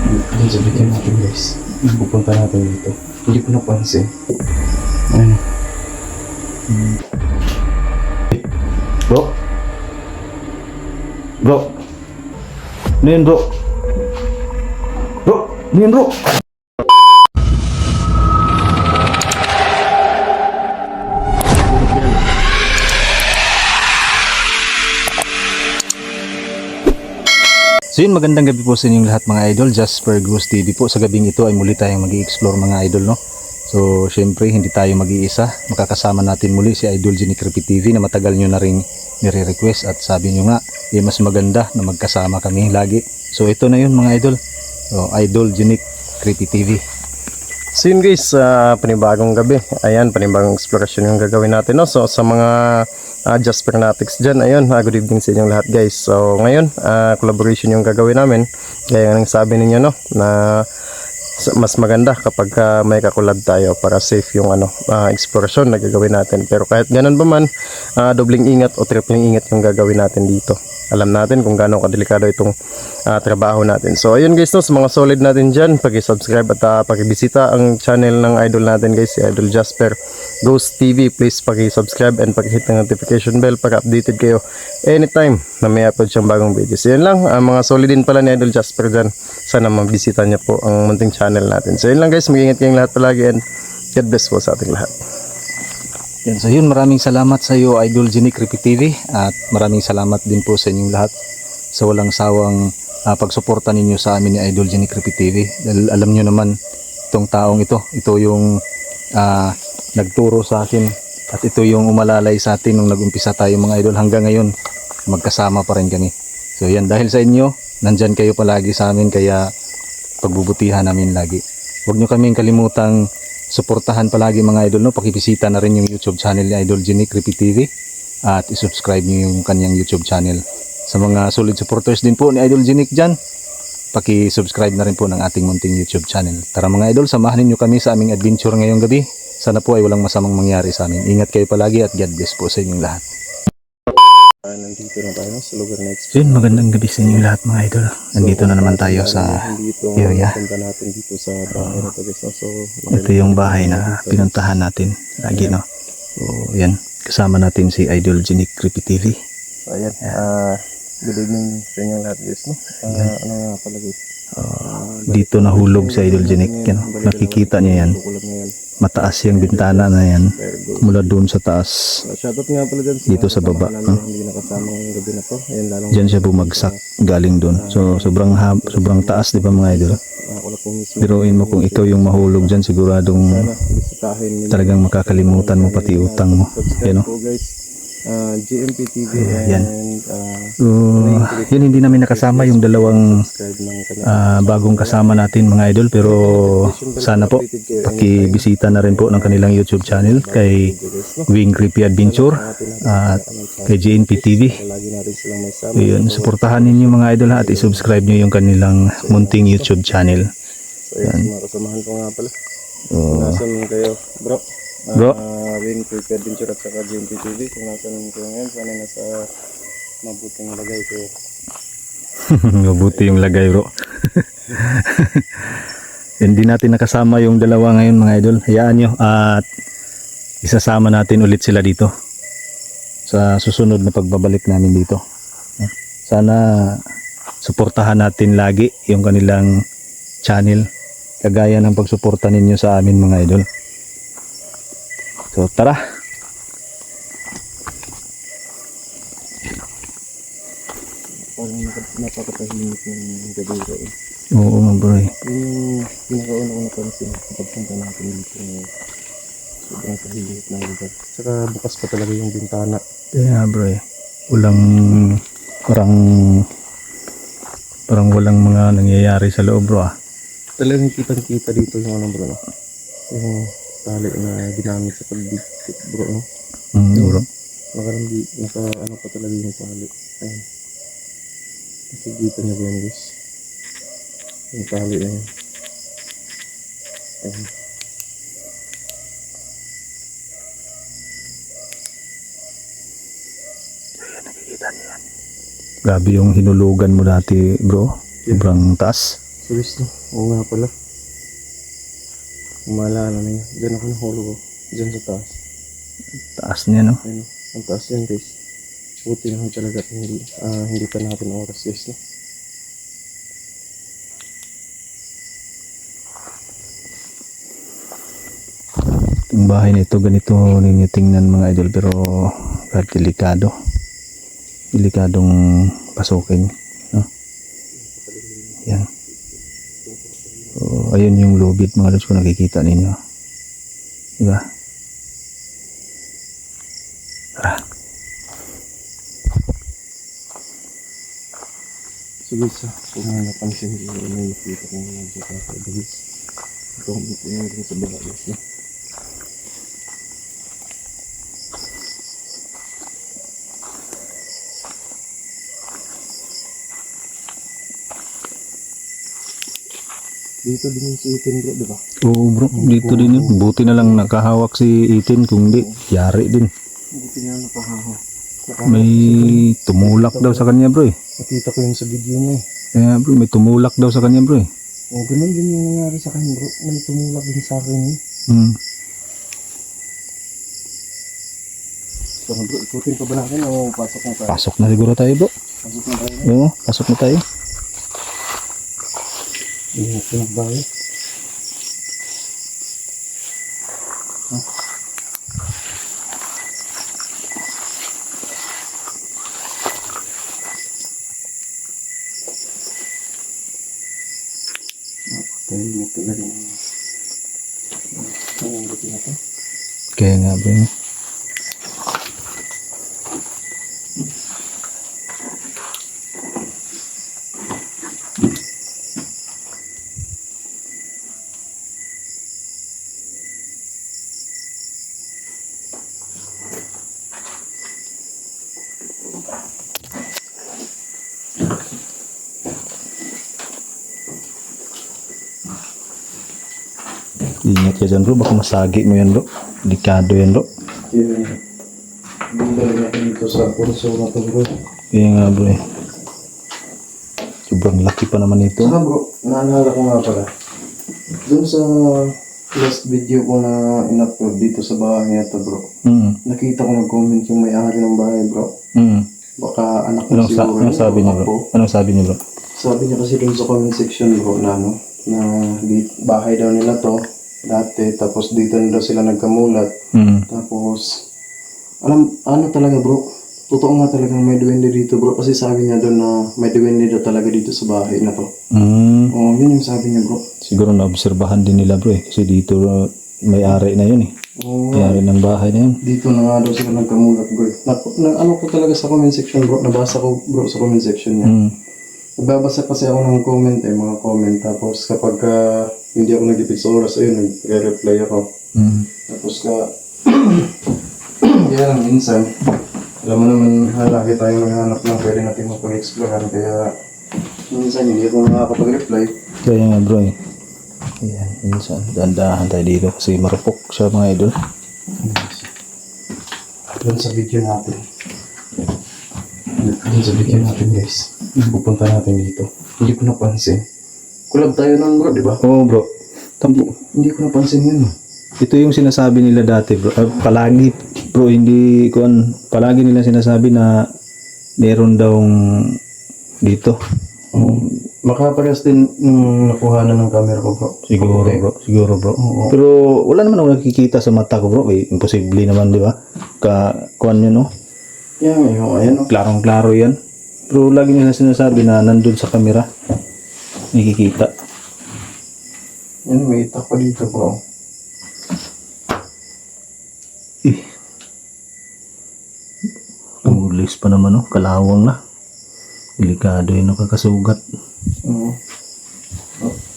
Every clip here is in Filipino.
Ayun, sabihin natin guys. Pupunta natin dito. Hindi ko napansin. Ayun. Bro? Bro? Ano yun bro? Bro? Ano yun bro? So yun, magandang gabi po sa inyong lahat mga idol. Jasper Ghost TV po. Sa gabing ito ay muli tayong mag-i-explore mga idol, no? So syempre hindi tayo mag-iisa. Makakasama natin muli si Idol Genie Creepy TV na matagal nyo na rin nire-request at sabi nyo nga mas maganda na magkasama kami lagi. So ito na yun mga idol. So, Idol Genie Creepy TV. So yun guys, panibagong gabi. Ayan, panibagong exploration yung gagawin natin, no? So sa mga Jasper Fanatics dyan, ayun, good evening sa inyong lahat guys. So ngayon, collaboration yung gagawin namin. Gaya ng sabi ninyo, no, na mas maganda kapag may kakulab tayo para safe yung exploration na gagawin natin. Pero kahit ganun ba man, dobling ingat o tripling ingat yung gagawin natin dito. Alam natin kung gaano kadelikado itong trabaho natin. So ayun guys, no, sa mga solid natin dyan, pag-subscribe at pag-bisita ang channel ng idol natin guys, si Idol Jasper Ghost TV. Please pag-subscribe and pag-hit ng notification bell para updated kayo anytime na may upload siyang bagong video. So yun lang, mga solid din pala ni Idol Jasper dyan. Sana mabisita niya po ang munting channel natin. So yun lang guys, mag-ingat kayong lahat palagi and God bless po sa ating lahat. Yan, so yun, maraming salamat sa iyo Idol Genie Creepy TV at maraming salamat din po sa inyong lahat sa walang sawang pagsuporta ninyo sa amin ni Idol Genie Creepy TV. Dahil alam nyo naman itong taong ito yung nagturo sa akin at ito yung umalalay sa atin nung nag-umpisa tayo mga idol. Hanggang ngayon magkasama pa rin kami. So yan, dahil sa inyo nandyan kayo palagi sa amin, kaya pagbubutihan namin lagi. Huwag nyo kaming kalimutang suportahan palagi mga idol, no? Pakibisita na rin yung YouTube channel ni Idol Genie Creepy TV at isubscribe nyo yung kanyang YouTube channel. Sa mga solid supporters din po ni Idol Genie dyan, pakisubscribe na rin po ng ating munting YouTube channel. Tara mga idol, samahan niyo kami sa aming adventure ngayong gabi. Sana po ay walang masamang mangyari sa amin. Ingat kayo palagi at God bless po sa inyong lahat. Nandito na tayo sa lugar na So yun, magandang gabi sa inyong lahat mga idol. Nandito na naman tayo sa area. natin dito sa bahay na to guys, no? So Ito yung bahay na pinuntahan natin lagi, no? So yan, kasama natin si Idol Genie Creepy TV. ayan, good evening sa inyong lahat guys, no? Ano nga pala guys, Dito nahulog sa Idol Genie, no? Nakikita niya yan. kukulab ngayon. Mataas yung bintana na yan mula doon sa taas. Shoutout nga pala dyan Dito sa baba, namin no? hindi nakasama ngayong gabi na to. Ayan, lalong Diyan siya bumagsak galing doon. So sobrang taas, di ba mga idol? nakakulab po mismo. Biruin mo kung ikaw yung mahulog dyan, siguradong Bisitahin nila. talagang makakalimutan mo pati utang mo. Yan, no? po guys, GMP TV Yan. and So yun, hindi namin nakasama yung dalawang subscribe ng kanya. bagong kasama natin mga idol, pero sana po pakibisita na rin po ng kanilang YouTube channel kay Wing Creepy Adventure at kay GNP TV. Lagi natin silang may sama. So yun, suportahan ninyo mga idol at isubscribe nyo yung kanilang munting YouTube channel. So ayan, mga kasamahan ko nga pala. So, Nasaan kayo bro? Bro? Wing Creepy Adventure at saka GMP TV. Kung nasaan kayo ngayon, sana nasa mabuting lagay kayo. mabuti yung lagay bro. Hindi natin nakasama yung dalawa ngayon mga idol. Hayaan nyo at isasama natin ulit sila dito sa susunod na pagbabalik namin dito. Sana suportahan natin lagi yung kanilang channel kagaya ng pagsuporta ninyo sa amin mga idol. So tara. Parang napakatahimik ng gabi ko eh. Oo mga bro. Yung pinakauna-una pansin pagpunta natin dito ngayon. Sobrang tahimik ng lugar. Saka bukas pa talaga yung bintana. Kaya bro, walang parang walang mga nangyayari sa loob bro. Talagang kitang-kita dito yung bro, no? Yung tali na ginamit sa pagbibit bro, no? Bro. Naka pa talaga yung tali. Ayun. Nakikita niyo ba yan guys? Yung tali na yan. Ayun. Grabe yung hinulugan mo dati bro. Sobrang taas. Guys, no? Oo nga pala. Umalala na yun. Diyan ako nahulog ko. Diyan sa taas. Taas niya, no? Ayun, ang taas yan guys. Buti naman talaga at hindi pa natin oras guys. No? Yung bahay nito, ganito ninyo tingnan mga idol, pero kahit delikado. Delikadong pasukin. No? Yan. So, ayun yung lubid mga lods kung nakikita ninyo. Diba? Tara. So guys, kung napansin nyo may nakita ko nga dyan sa guys. Ito ang ito sa baba guys. No? Dito din yung si Itin bro, diba? Oo bro, dito din yun. Buti na lang nakahawak si Itin, kung di, yari din. Buti na nakahaho. May tumulak daw sa kanya bro eh. Nakita ko yun sa video mo eh. Kaya bro, may tumulak daw sa kanya bro eh. O ganun din yung nangyari sa akin bro. May tumulak din sa akin eh. Hmm. So bro, ikutin pa ba natin o pasok na tayo? Pasok na siguro tayo bro. Pasok na tayo. Oo, pasok na tayo. Ingat na bayo. Tahimik talaga ang rutin na to. Kaya nga bro. Ingat ka dyan bro, baka masagi mo yan bro. Delikado yan bro. Yun. Bundal natin dito sa pulso na to bro. Kaya nga bro eh. Sobrang laki pa naman ito. Saka bro, naalala ko nga pala. Doon sa last video ko na in-upload dito sa bahay na to bro. Nakita ko nag-comment yung may-ari ng bahay bro. Baka anak mo siguro. Anong sabi niya bro? Anong sabi niya bro? Sabi niya kasi doon sa comment section bro na ano, na bahay daw nila to dati, tapos dito na daw sila nagkamulat. Tapos ano talaga bro, totoo nga talagang may duwende dito bro, kasi sabi niya doon na may duwende daw talaga dito sa bahay na to. Oo, yun yung sabi niya bro. Siguro naobserbahan din nila bro eh, kasi dito may-ari na yun eh. Oo, May-ari ng bahay na yun. dito na nga daw sila nagkamulat bro. Ano ko talaga sa comment section bro, nabasa ko bro sa comment section niya. Nagbabasa kasi ako ng comment mga comment, tapos kapag hindi ako nag-ipit sa oras, ayun, nag-reply ako. Tapos kaya lang minsan, alam mo naman, lagi tayong naghahanap ng pwede natin mapag-explore, kaya minsan hindi ako nakakapag-reply. Kaya nga bro eh. Ayan, minsan dandahan tayo dito kasi marupok siya mga idol. Doon sa video natin. Doon sa video natin guys. Pupunta natin dito. Hindi ko napansin. Kulab tayo nun bro, di ba? Oo bro. Hindi ko napansin yun. Ito yung sinasabi nila dati bro. Palagi bro, hindi palagi nila sinasabi na meron daw dito. Makapagas din nung nakuha na ng camera ko bro. Siguro Okay. bro, siguro bro. Oo. Pero wala naman ako nakikita sa mata ko bro. Eh, imposible naman di ba? Kuan yun no? Yan, ayan o. Klarong-klaro yan. Pero lagi nila sinasabi na nandun sa camera. Nakikita. Yan, may itak pa dito bro. Ulis pa naman no? Kalawang na. Delikado yun nakakasugat. Oo.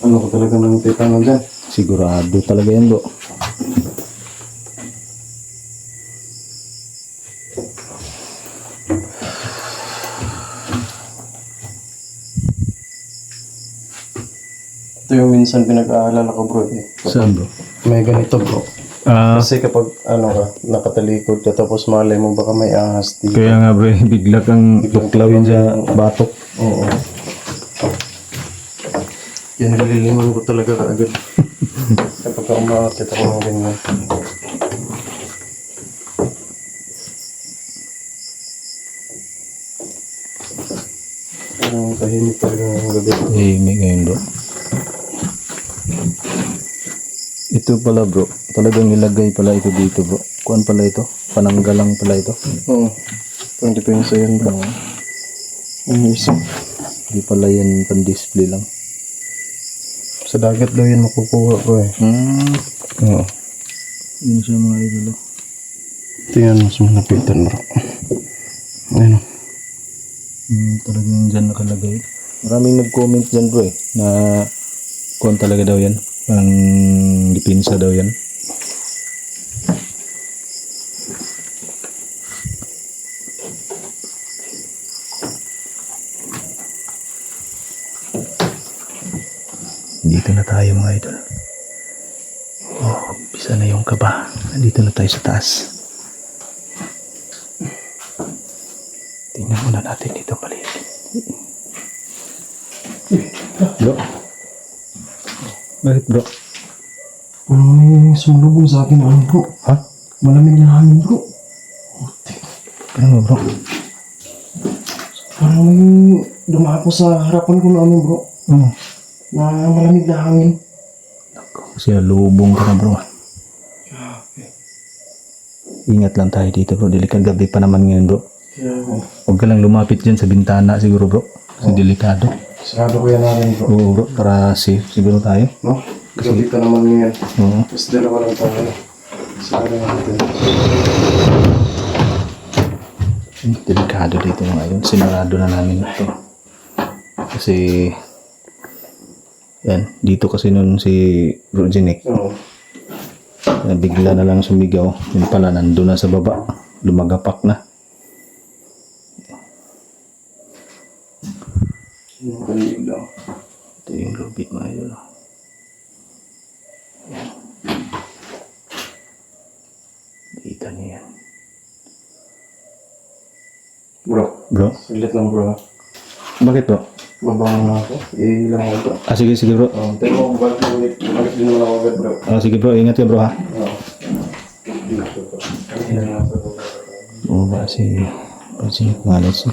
Ano ko talaga nang titanong dyan? Sigurado talaga yan bro. Ito yung minsan pinag-aalala ko bro eh. Saan bro? May ganito bro. Kasi kapag nakatalikod ka tapos malay mo baka may ahas dito. Kaya nga bro, bigla kang tuklawin sa batok. Oo. Yan, nililiman ko talaga kaagad. Kapag ka umakit ako ng ganyan. Parang tahimik talaga ng gabi. Tahimik ngayon bro. Ito pala bro, talagang nilagay pala ito dito bro. Kuan pala ito? Pananggalang pala ito? Oo. Parang depensa yan ba? Ang isip. Hindi pala yan pan-display lang. Sa dagat daw yan makukuha ko eh. Oo. Yun siya mga idol. Ito yan, mas malapitan bro. Ayun o. Talagang dyan nakalagay. Maraming nag-comment dyan bro eh, na kuan talaga daw yan. Parang depensa daw yan. Dito na tayo mga idol. Oh, bisa na yung kaba. Nandito na tayo sa taas. Tingnan muna natin dito paligid. Bro. Bakit bro? Parang may sumalubong sa akin ano bro. Ha? Malamig na hangin bro. Ano bro? Parang may dumapo sa harapan ko na ano bro. Na malamig na hangin. Kasi lubong ka na bro. Ingat lang tayo dito bro. Delikado, gabi pa naman ngayon bro. Huwag ka lang lumapit dyan sa bintana siguro bro. Kasi delikado. Sarado ko yan natin bro. Oo bro, para safe siguro tayo. No? Gabi ka naman ngayon. Oo. Tapos dalawa lang tayo. Sarado natin. Delikado dito mga yun. Sinarado na namin ito. Kasi yan, dito kasi nun si Bro Jinek. Oo. Bigla na lang sumigaw. Yun pala, nandun na sa baba. Lumagapak na. Yung kalig lang. Ito yung lubid mga yun. Kita niyo yan. Bro. Bro? Saglit lang bro. Bakit bro? Mabangon na ako. Ilang ako bro. Sige, sige bro. Tayo mo balik mo ulit. Balik din naman ako agad bro. Sige bro, ingat ka bro ha. Oo. Oo ba si Jinek so,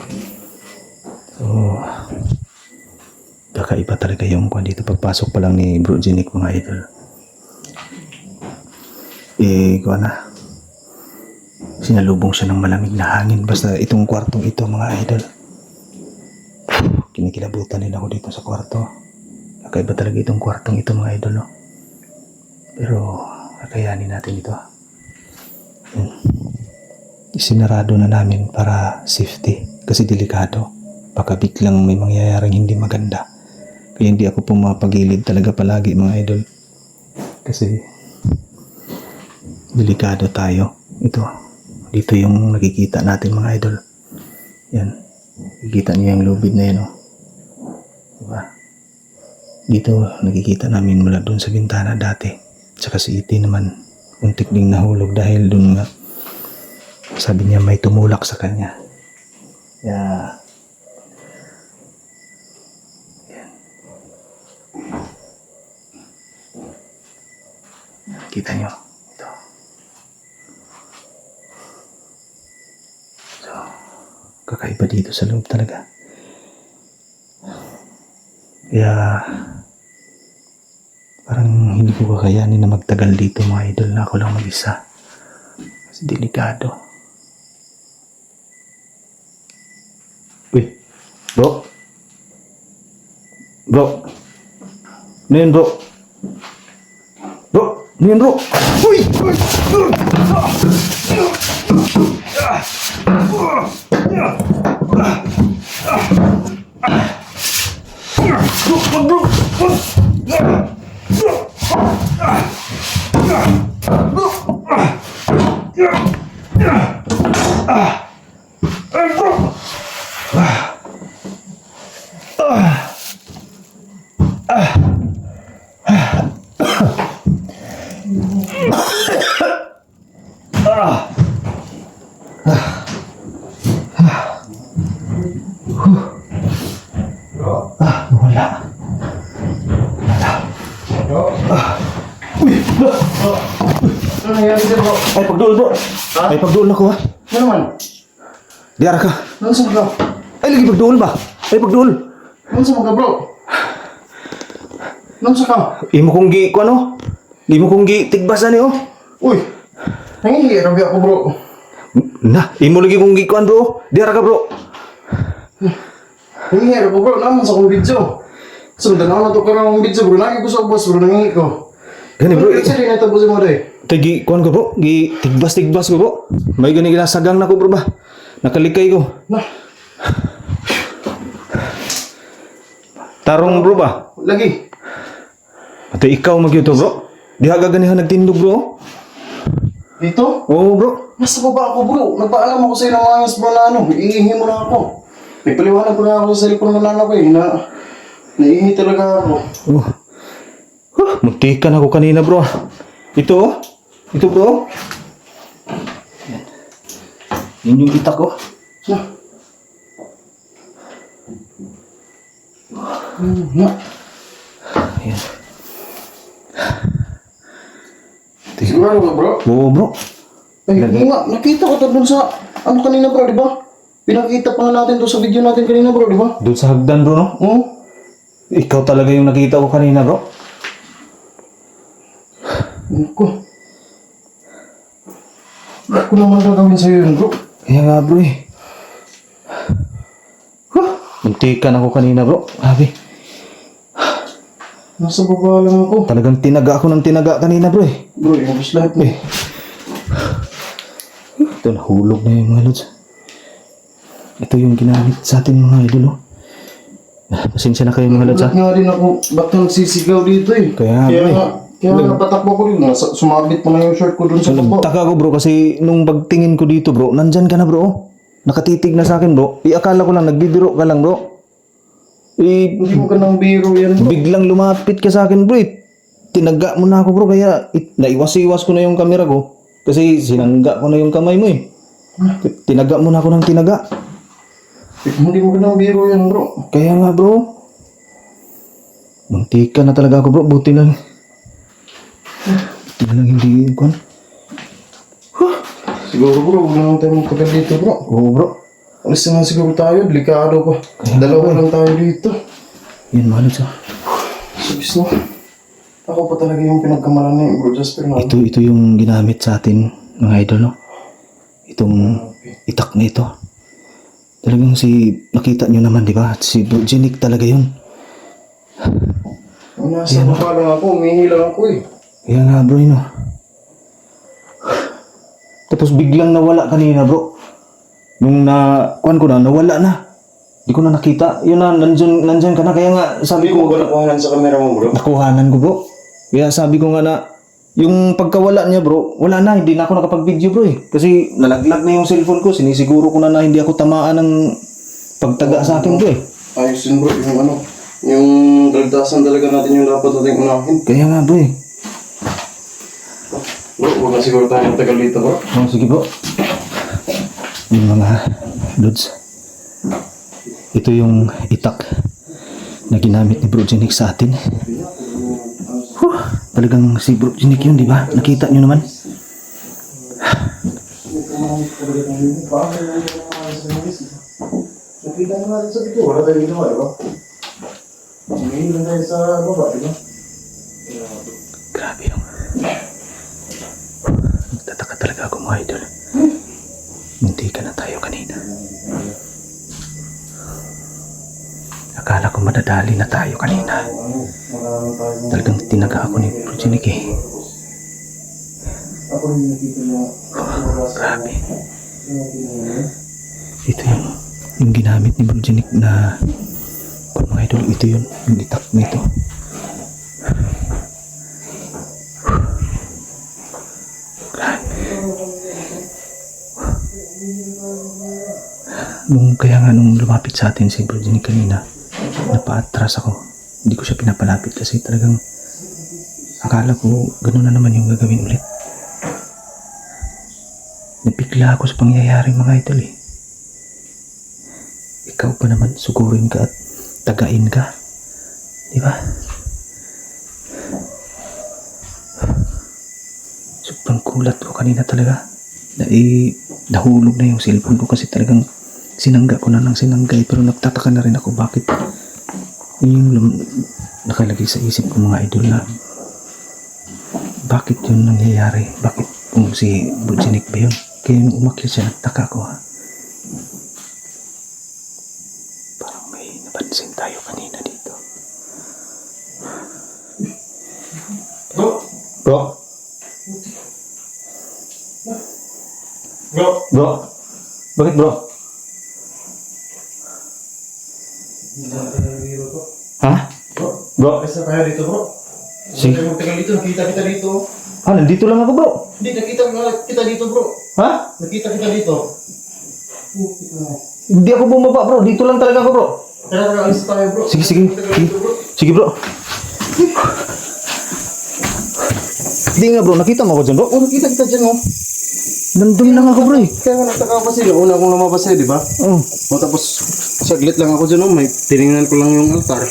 kakaiba talaga yung kwan dito pagpasok pa lang ni Bro Jinek mga idol. Kwan na. Sinalubong siya ng malamig na hangin. Basta itong kwartong ito mga idol. Kinikilabutan din ako dito sa kwarto. Kakaiba talaga itong kwartong ito mga idol. No? Pero kakayanin natin ito. Isinarado na namin para safety. Kasi delikado. Baka biglang may mangyayaring hindi maganda. Kaya hindi ako pumapagilid talaga palagi mga idol. Kasi delikado tayo. Ito. Dito yung nakikita natin mga idol. Yan. Nakikita niyo yung lubid na yan. Oh. Diba? Dito nakikita namin mula doon sa bintana dati. Tsaka si Iti naman. Untik ding nahulog dahil doon nga. Sabi niya may tumulak sa kanya. Kaya kita nyo ito. So, kakaiba dito sa loob talaga. Kaya parang hindi ko kakayanin na magtagal dito mga idol na ako lang mag-isa. Kasi delikado. Uy, bro. Bro. Ano yun bro? Bro, ano yun bro? Uy! Wala. Bro? Ano nangyari sa'yo, bro? Ay, pagduol bro. Ay, pagduol ako ha. Ano naman? Diara ka. Ano sa mga? Ay, lagi pagduol ba? Ay, pagduol. Ano sa mga, bro? Ano sa ka? Imo kong gi, ko ano? Imo kong gi, tigbasan eh oh. Uy! Nangihirabi ako, bro. Na, imo lagi kong gi, kuan bro. Diara ka bro. Nangihirap ako, bro. Naman sa kong video. Sundan ako na ito karang video, bro. Lagi ko sa boss, bro. Nangihi ko. Gani bro. Kasi rin ito, boss mo rin. Tagi, kuan ko bro. Gi, tigbas ko bro. May gani ginasagang na ko bro ba? Nakalikay ko. Nah, Tarong bro ba? lagi. Ate ikaw magyuto bro. Diha ka ganihan nagtindog bro. Dito? Oo bro. Nasa baba ako, bro. Nagpaalam ako sa'yo ng mga yes, bro, na ano. Iihi mo na ako. Nagpaliwanag ko na ako sa cellphone ng nana ko eh, na naiihi talaga ako. Oh. Muntikan ako kanina bro. Ito oh. Ito bro. Yan. Yan yung itak ko. Na. Na. Yan. Sigurado ka, bro? Oo bro. Ay, hindi nga. Nakita ko ito dun sa, ano kanina, bro, di ba? Pinakita pa nga natin to sa video natin kanina, bro, di ba? Doon sa hagdan bro no? Oo. Ikaw talaga yung nakita ko kanina bro. Ako. Ba't ko naman gagawin sa'yo yun, bro? Kaya nga bro eh. Muntikan ako kanina bro. Grabe. Nasa baba lang ako. Talagang tinaga ako ng tinaga kanina bro eh. Bro, yung gusto lahat mo. Ito nahulog na yung mga lods. Ito yung ginamit sa atin mga idol oh. Pasensya na kayo mga lods ha. Ba't nga rin ako, ba't ka nagsisigaw dito eh? Kaya bro eh. Kaya napatakbo ko rin. Sumabit mo na yung shirt ko dun sa baba. Nagtaka ko bro kasi nung pagtingin ko dito bro, nandyan ka na bro oh. Nakatitig na sa akin bro. Akala ko lang nagbibiro ka lang bro. Hindi mo ka nang biro yan, bro. Biglang lumapit ka sa akin bro eh. Tinaga mo na ako bro kaya naiwas-iwas ko na yung camera ko. Kasi sinangga ko na yung kamay mo eh. Tinaga mo na ako ng tinaga. Hindi mo ka nang biro yan, bro. Kaya nga bro. Muntika na talaga ako bro. Buti lang. Buti na lang hindi ko. Siguro, bro, huwag na lang tayo magtagal dito, bro. Oo bro. Alis na lang siguro tayo. Delikado pa. Dalawa lang tayo dito. Yan mahal siya. Sabis na. Ako pa talaga yung pinagkamalan ni Bro Jasper na. Ito yung ginamit sa atin mga idol no. Itong itak na ito. Talagang nakita nyo naman di ba? Si Bro Genic talaga yun. Nasa baba lang ako. Umihi lang ako eh. Kaya nga bro no. Tapos biglang nawala kanina bro. Nung kuan ko na, nawala na. Di ko na nakita. Yun na, nandyan ka na. Kaya nga, sabi Hindi mo ko, ba nakuhanan sa camera mo, bro? nakuhanan ko bro. Kaya sabi ko nga na, yung pagkawala niya bro, wala na. Hindi na ako nakapag-video bro eh. Kasi nalaglag na yung cellphone ko. Sinisiguro ko na hindi ako tamaan ng pagtaga sa akin bro eh. Ayos yun, bro. Yung ano, yung dagdasan talaga natin yung dapat natin unahin. Kaya nga bro eh. Bro, huwag na siguro tayo matagal dito, bro. Oh, sige bro. Yung mga dudes. Ito yung itak na ginamit ni Bro Genic sa atin. Talagang si Bro Genic yun, di ba? Nakita nyo naman. Nakita na natin sa video. Wala tayo ginawa, di ba? Umihi lang tayo sa baba, di ba? Grabe yung... Nagtataka talaga ako mga idol. Munti ka na tayo kanina. Akala ko madadali na tayo kanina. Talagang tinaga ako ni Bro Genic eh. Ako rin nakita niya. Grabe. Ito yung ginamit ni Bro Genic na kung mga idol, ito yun, yung itak na ito. Kaya nga nung lumapit sa atin si Bro Genic kanina, napaatras ako. Hindi ko siya pinapalapit kasi talagang akala ko gano'n na naman yung gagawin ulit. Nabigla ako sa pangyayari mga idol eh. Ikaw pa naman sugurin ka at tagain ka. Di ba? sobrang kulat ko kanina talaga. Nahulog na yung cellphone ko kasi talagang sinangga ko na ng sinanggay. Pero nagtataka na rin ako bakit yung nakalagay sa isip ko mga idol na bakit yun nangyayari? Bakit kung si Bujinik ba yun? Kaya nung umakyat siya, nagtaka ko ha. Parang may napansin tayo kanina dito. Bro? Bro? Bro? Bro? Bakit bro? Ha? Bro? Bro? Basta tayo dito, bro. Sige. Magtagal dito, nakita kita dito. Ah, nandito lang ako bro. Hindi, nakita kita dito, bro. Ha? Nakita kita dito. Hindi ako bumaba bro. Dito lang talaga ako bro. Tara, alis tayo, bro. Sige, sige. Magtagal Sige, dito, bro. sige bro. Hindi nga bro, nakita mo ako dyan bro? Oh, nakita kita dyan, oh. Nandun lang ako bro eh. Kaya nga nagtaka ako kasi, una akong lumabas sa'yo, di ba? Oh. O tapos, saglit lang ako dyan, oh. May tinignan ko lang yung altar.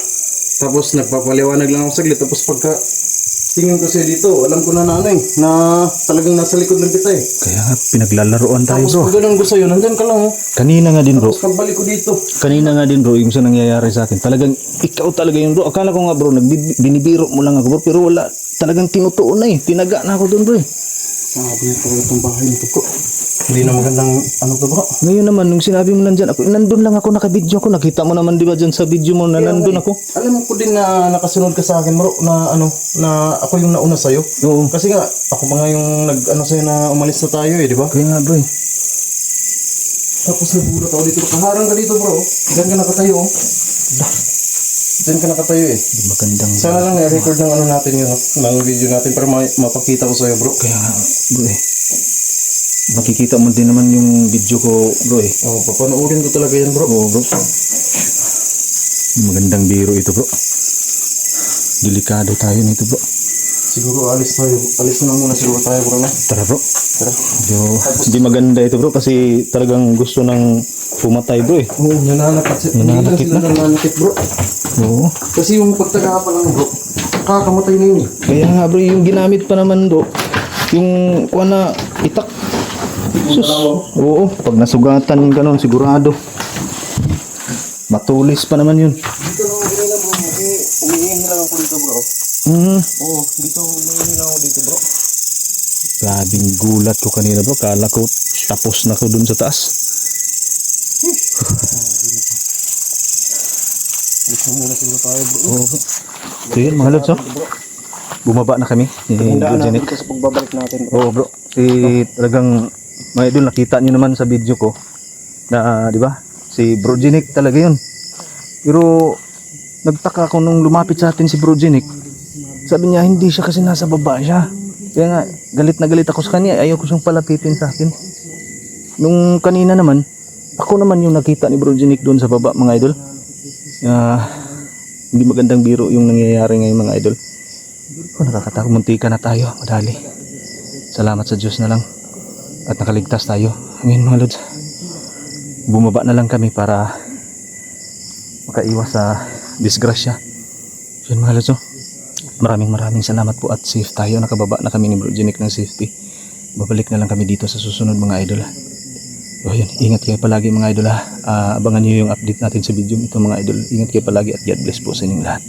Tapos, nagpapaliwanag lang ako saglit. Tapos, pagka tingin ko sa'yo dito, alam ko na ano eh, na talagang nasa likod ng kita eh. Kaya nga, pinaglalaroan tayo Tapos, bro. pag ganun ko sa'yo, nandyan ka lang, oh. Kanina nga din bro. Tapos, pagbalik ko dito. Kanina nga din bro, yung sa nangyayari sa akin. Talagang ikaw talaga yun bro. Akala ko nga bro, binibiro mo lang ako bro. Pero wala, talagang tinutuon na eh. Tinaga na ako dun bro eh. Sabi niya talaga itong bahay nito ko. Hindi na magandang ano to bro. Ngayon naman, nung sinabi mo nandyan ako, nandun lang ako, nakabidyo ako. Nakita mo naman di ba dyan sa video mo na nandun ako? Alam ko din na nakasunod ka sa akin bro, na ano, na ako yung nauna sa'yo. Oo. Kasi nga, ako pa nga yung nag-ano sa'yo na umalis na tayo eh, di ba? Kaya nga bro eh. Tapos nagulat ako dito. Kaharang ka dito bro. Diyan ka nakatayo. Oh. Diyan ka nakatayo eh. Di magandang... Sana lang i-record ng ano natin yun, ng video natin para mapakita ko sa'yo bro. Kaya nga bro eh. Makikita mo din naman yung video ko bro eh. Oh, papanoorin ko talaga yan bro. Oo bro. Magandang biro ito bro. Delikado tayo nito bro. Siguro alis tayo. Alis na muna siguro tayo bro na. Tara bro. Tara. Hindi maganda ito bro kasi talagang gusto ng pumatay bro eh. Oo, nananakit. Hindi lang Nananakit sila nananakit bro. Oo. Kasi yung pagtaga pa lang bro, kakamatay na yun eh. Kaya nga bro, yung ginamit pa naman bro, yung kuha na itak. Sus. Oo, pag nasugatan ka nun, sigurado. Matulis pa naman yun. Dito lang ako kanina bro, umihingi lang ako dito bro. Oo, dito umihingi lang ako dito bro. Grabing gulat ko kanina bro, kala ko tapos na ko dun sa taas. Dito muna siguro tayo bro. Oo bro. So yun mga lods, oh. Bumaba na kami. Hindaan natin Jenik. ito sa pagbabalik natin bro. Oo bro. Talagang mga idol, nakita nyo naman sa video ko na di ba? Si Bro Jenik talaga yun. Pero nagtaka ako nung lumapit sa atin si Bro Jenik. Sabi niya hindi siya kasi nasa baba siya. Kaya nga galit na galit ako sa kanya. Ayaw ko siyang palapitin sa akin. Nung kanina naman, ako naman yung nakita ni Bro Jenik doon sa baba mga idol. Hindi magandang biro yung nangyayari ngayon mga idol. Nakakatakot, muntika na tayo, madali. Salamat sa Diyos na lang at nakaligtas tayo. Ngayon mga lods, bumaba na lang kami para makaiwas sa disgrasya. Yun mga lods, maraming salamat po at safe tayo. Nakababa na kami ni Bro Jenik ng safety. Babalik na lang kami dito sa susunod mga idol. So yun, ingat kayo palagi mga idol ha. Abangan nyo yung update natin sa video ito mga idol. Ingat kayo palagi at God bless po sa inyong lahat.